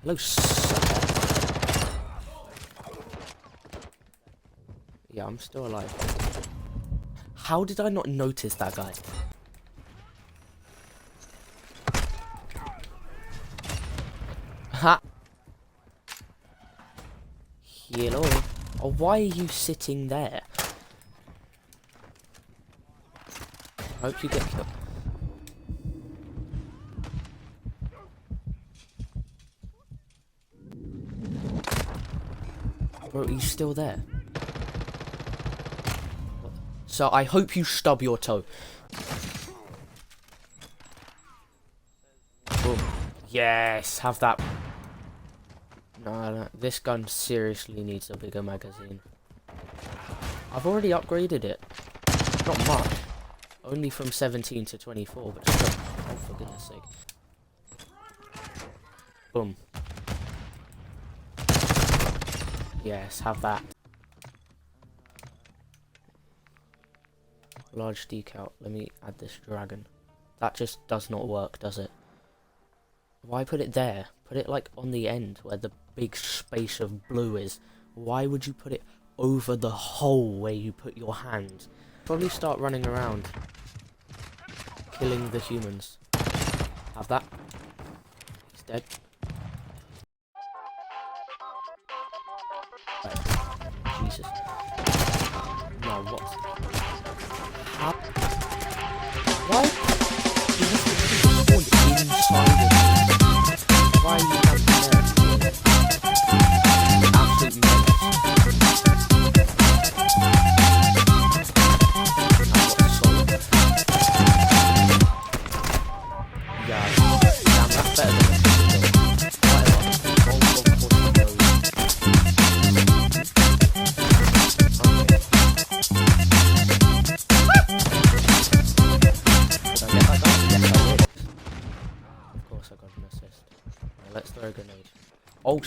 Hello, sucker. Yeah, I'm still alive. How did I not notice that guy? Ha! Hello. Oh, why are you sitting there? I hope you get killed. Bro, are you still there? So I hope you stub your toe. Boom. Yes, have that. No, this gun seriously needs a bigger magazine. I've already upgraded it. Not much. Only from 17 to 24, but just oh, for goodness sake. Boom. Yes, have that. Large decal. Let me add this dragon. That just does not work, does it? Why put it there? Put it like on the end where the big space of blue is. Why would you put it over the hole where you put your hand? Probably start running around killing the humans. Have that. He's dead. Right. Jesus. No, what? How? Why? You have to be spawned inside of it. Why are you camping there? Absolutely not. Yeah, damn, that's better than a Of course I got an assist. Right, let's throw a grenade. Oh,